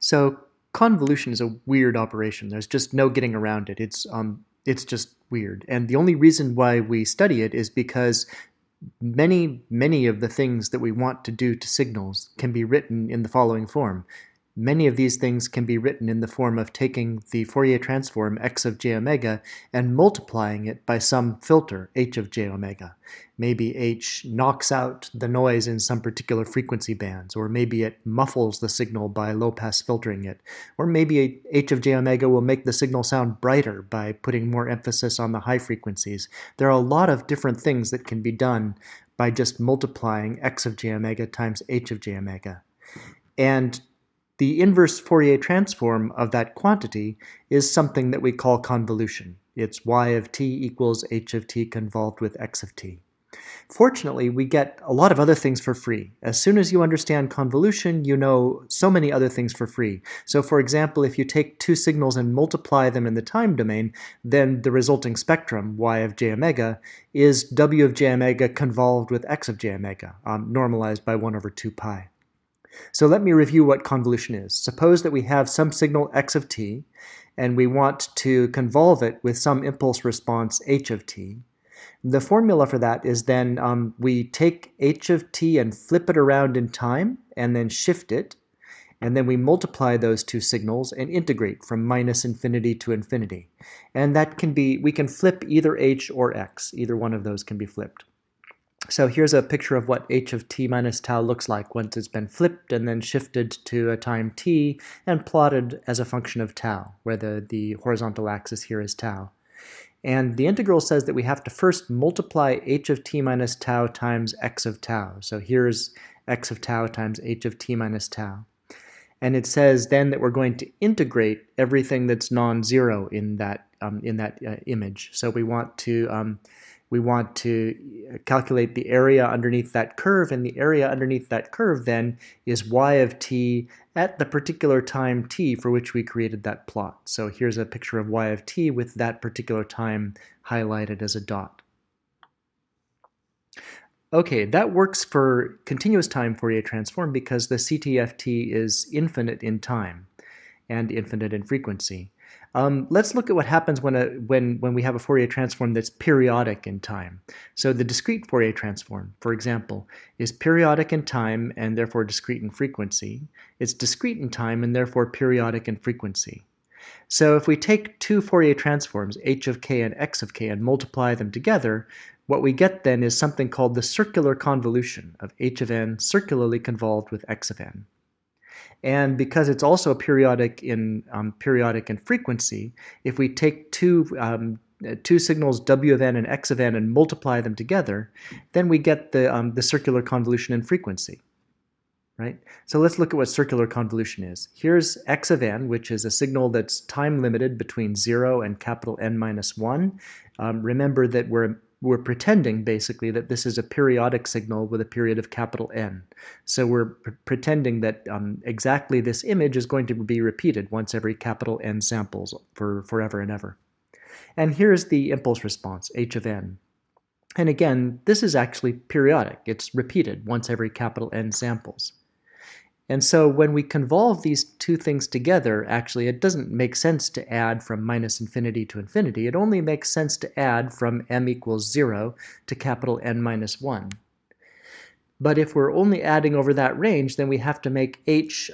So convolution is a weird operation. There's just no getting around it. It's just weird. And the only reason why we study it is because many of the things that we want to do to signals can be written in the following form. Many of these things can be written in the form of taking the Fourier transform x of j omega and multiplying it by some filter h of j omega. Maybe h knocks out the noise in some particular frequency bands, or maybe it muffles the signal by low-pass filtering it, or maybe h of j omega will make the signal sound brighter by putting more emphasis on the high frequencies. There are a lot of different things that can be done by just multiplying x of j omega times h of j omega. And the inverse Fourier transform of that quantity is something that we call convolution. It's y of t equals h of t convolved with x of t. Fortunately, we get a lot of other things for free. As soon as you understand convolution, you know so many other things for free. So for example, if you take two signals and multiply them in the time domain, then the resulting spectrum, y of j omega, is w of j omega convolved with x of j omega, normalized by 1 over 2 pi. So let me review what convolution is. Suppose that we have some signal x of t, and we want to convolve it with some impulse response h of t. The formula for that is then we take h of t and flip it around in time, and then shift it, and then we multiply those two signals and integrate from minus infinity to infinity. And that can be, we can flip either h or x. Either one of those can be flipped. So here's a picture of what h of t minus tau looks like once it's been flipped and then shifted to a time t and plotted as a function of tau, where the horizontal axis here is tau. And the integral says that we have to first multiply h of t minus tau times x of tau. So here's x of tau times h of t minus tau. And it says then that we're going to integrate everything that's non-zero in that image. So we want to calculate the area underneath that curve, and the area underneath that curve then is y of t at the particular time t for which we created that plot. So here's a picture of y of t with that particular time highlighted as a dot. Okay, that works for continuous time Fourier transform because the CTFT is infinite in time and infinite in frequency. Let's look at what happens when we have a Fourier transform that's periodic in time. So the discrete Fourier transform, for example, is periodic in time and therefore discrete in frequency. It's discrete in time and therefore periodic in frequency. So if we take two Fourier transforms, h of k and x of k, and multiply them together, what we get then is something called the circular convolution of h of n circularly convolved with x of n. And because it's also periodic in frequency, if we take two signals w of n and x of n and multiply them together, then we get the circular convolution in frequency. Right? So let's look at what circular convolution is. Here's x of n, which is a signal that's time limited between 0 and capital N minus 1. Remember that we're pretending basically that this is a periodic signal with a period of capital N. So we're pretending that exactly this image is going to be repeated once every capital N samples for forever and ever. And here's the impulse response, h of n. And again, this is actually periodic. It's repeated once every capital N samples. And so when we convolve these two things together, actually it doesn't make sense to add from minus infinity to infinity. It only makes sense to add from m equals 0 to capital N minus 1. But if we're only adding over that range, then we have to make h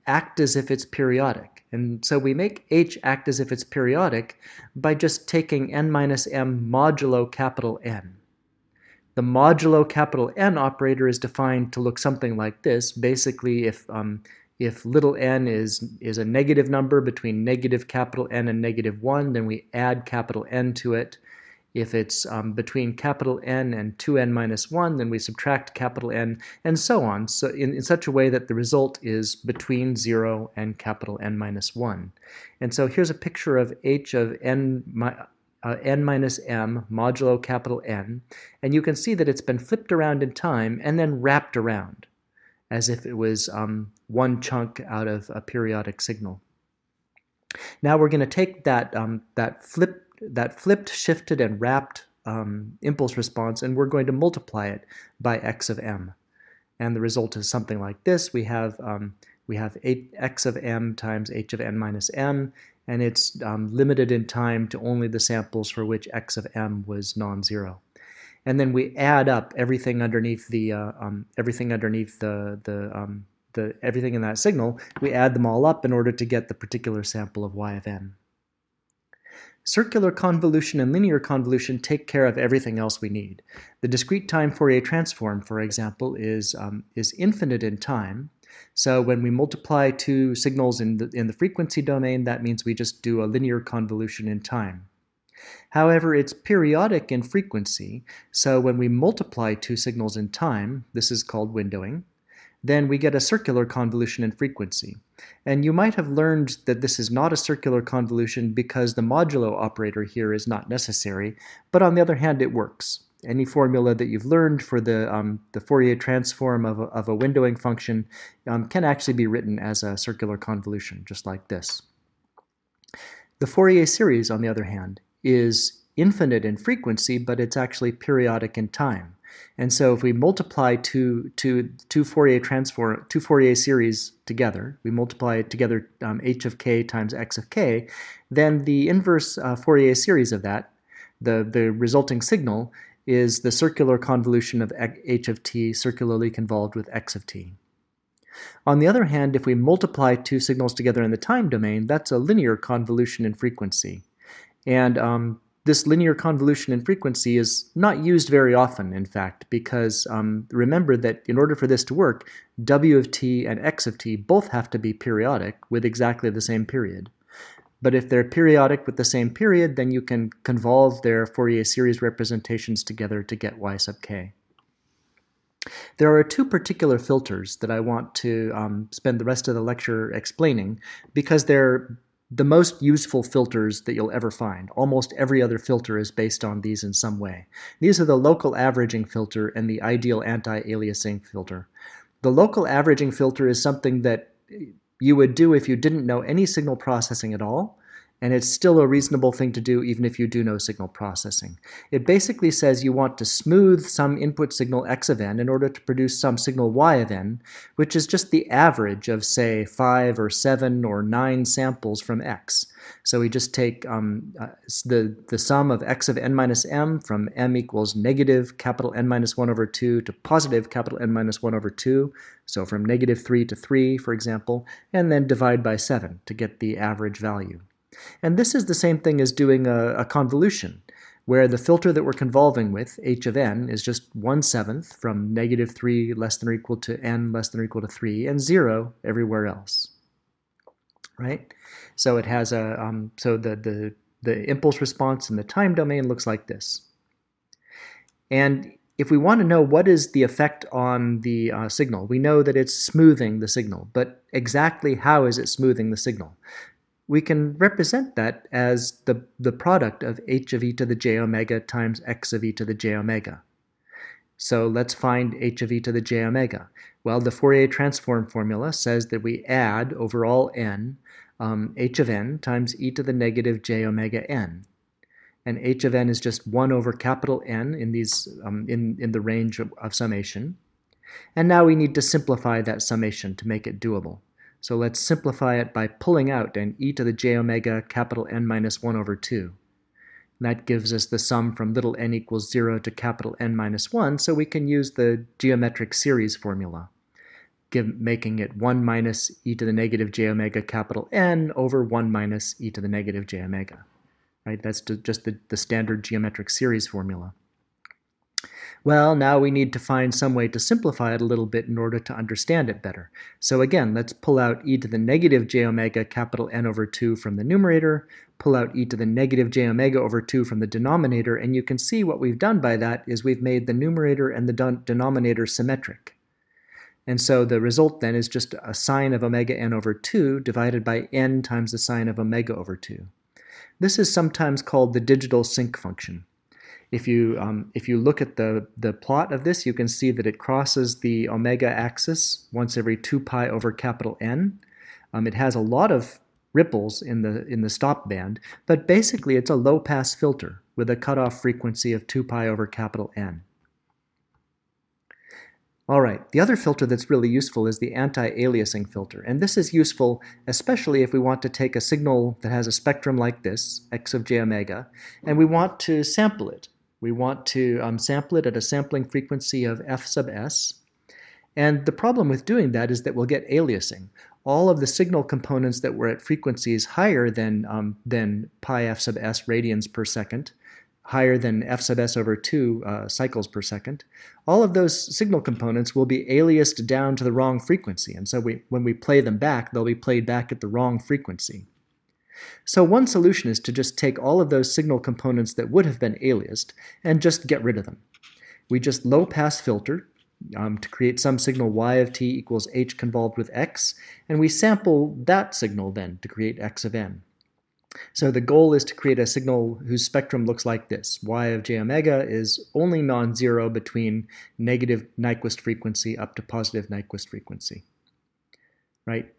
act as if it's periodic. And so we make h act as if it's periodic by just taking n minus m modulo capital N. The modulo capital N operator is defined to look something like this. Basically, if little n is a negative number between negative capital N and negative 1, then we add capital N to it. If it's between capital N and 2n minus 1, then we subtract capital N, and so on, so in such a way that the result is between 0 and capital N minus 1. And so here's a picture of h of n minus m modulo capital N, and you can see that it's been flipped around in time and then wrapped around as if it was one chunk out of a periodic signal. Now we're going to take that flipped, shifted, and wrapped impulse response, and we're going to multiply it by x of m. And the result is something like this. We have We have x of m times h of n minus m, and it's limited in time to only the samples for which x of m was non-zero. And then we add up everything underneath everything in that signal. We add them all up in order to get the particular sample of y of n. Circular convolution and linear convolution take care of everything else we need. The discrete time Fourier transform, for example, is infinite in time. So when we multiply two signals in the frequency domain, that means we just do a linear convolution in time. However, it's periodic in frequency, so when we multiply two signals in time, this is called windowing, then we get a circular convolution in frequency. And you might have learned that this is not a circular convolution because the modulo operator here is not necessary, but on the other hand, it works. Any formula that you've learned for the Fourier transform of a windowing function can actually be written as a circular convolution, just like this. The Fourier series, on the other hand, is infinite in frequency, but it's actually periodic in time. And so if we multiply two Fourier series together, we multiply together h of k times x of k, then the inverse Fourier series of that, the resulting signal, is the circular convolution of h of t circularly convolved with x of t. On the other hand, if we multiply two signals together in the time domain, that's a linear convolution in frequency. And this linear convolution in frequency is not used very often, in fact, because remember that in order for this to work, w of t and x of t both have to be periodic with exactly the same period. But if they're periodic with the same period, then you can convolve their Fourier series representations together to get y sub k. There are two particular filters that I want to spend the rest of the lecture explaining because they're the most useful filters that you'll ever find. Almost every other filter is based on these in some way. These are the local averaging filter and the ideal anti-aliasing filter. The local averaging filter is something that you would do if you didn't know any signal processing at all, and it's still a reasonable thing to do even if you do know signal processing. It basically says you want to smooth some input signal x of n in order to produce some signal y of n, which is just the average of, say, 5 or 7 or 9 samples from x. So we just take the sum of x of n minus m from m equals negative capital N minus 1 over 2 to positive capital N minus 1 over 2, so from negative 3 to 3, for example, and then divide by 7 to get the average value. And this is the same thing as doing a convolution, where the filter that we're convolving with, h of n, is just 1/7 from negative 3 less than or equal to n less than or equal to 3, and 0 everywhere else. Right? So it has the impulse response in the time domain looks like this. And if we want to know what is the effect on the signal, we know that it's smoothing the signal, but exactly how is it smoothing the signal? We can represent that as the product of h of e to the j omega times x of e to the j omega. So let's find h of e to the j omega. Well, the Fourier transform formula says that we add over all n h of n times e to the negative j omega n. And h of n is just 1 over capital N in these in the range of summation. And now we need to simplify that summation to make it doable. So let's simplify it by pulling out an e to the j omega capital N minus 1 over 2. And that gives us the sum from little n equals 0 to capital N minus 1, so we can use the geometric series formula, making it 1 minus e to the negative j omega capital N over 1 minus e to the negative j omega. Right? That's just the standard geometric series formula. Well, now we need to find some way to simplify it a little bit in order to understand it better. So again, let's pull out e to the negative j omega capital N over 2 from the numerator, pull out e to the negative j omega over 2 from the denominator, and you can see what we've done by that is we've made the numerator and the denominator symmetric. And so the result then is just a sine of omega n over 2 divided by n times the sine of omega over 2. This is sometimes called the digital sinc function. If you look at the plot of this, you can see that it crosses the omega axis once every 2 pi over capital N. It has a lot of ripples in the stop band, but basically it's a low-pass filter with a cutoff frequency of 2 pi over capital N. All right, the other filter that's really useful is the anti-aliasing filter. And this is useful especially if we want to take a signal that has a spectrum like this, x of j omega, and we want to sample it. We want to sample it at a sampling frequency of f sub s. And the problem with doing that is that we'll get aliasing. All of the signal components that were at frequencies higher than pi f sub s radians per second, higher than f sub s over 2 cycles per second, all of those signal components will be aliased down to the wrong frequency. And so when we play them back, they'll be played back at the wrong frequency. So one solution is to just take all of those signal components that would have been aliased and just get rid of them. We just low-pass filter to create some signal y of t equals h convolved with x, and we sample that signal then to create x of n. So the goal is to create a signal whose spectrum looks like this. Y of j omega is only non-zero between negative Nyquist frequency up to positive Nyquist frequency, right?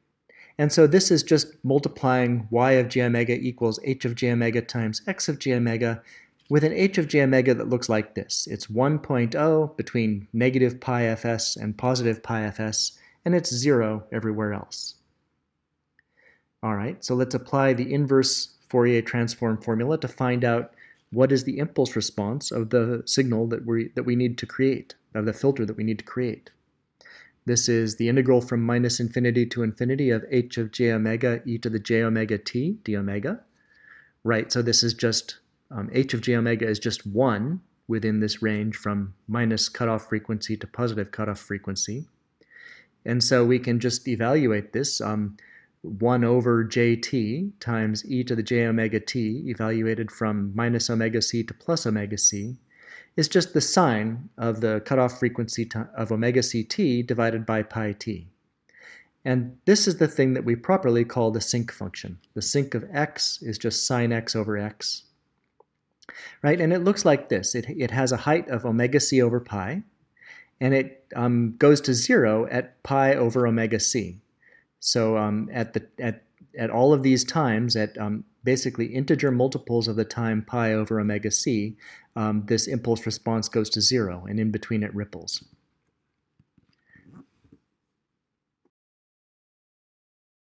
And so this is just multiplying y of j omega equals h of j omega times x of j omega with an h of j omega that looks like this. It's 1.0 between negative pi fs and positive pi fs, and it's 0 everywhere else. All right, so let's apply the inverse Fourier transform formula to find out what is the impulse response of the signal that we need to create, of the filter that we need to create. This is the integral from minus infinity to infinity of h of j omega e to the j omega t d omega. Right, so this is just, h of j omega is just 1 within this range from minus cutoff frequency to positive cutoff frequency. And so we can just evaluate this. 1 over jt times e to the j omega t, evaluated from minus omega c to plus omega c, is just the sine of the cutoff frequency of omega ct divided by pi t. And this is the thing that we properly call the sinc function. The sinc of x is just sine x over x. Right, and it looks like this. It has a height of omega c over pi, and it goes to 0 at pi over omega c. So at all of these times, at basically integer multiples of the time pi over omega c, this impulse response goes to 0, and in between it ripples.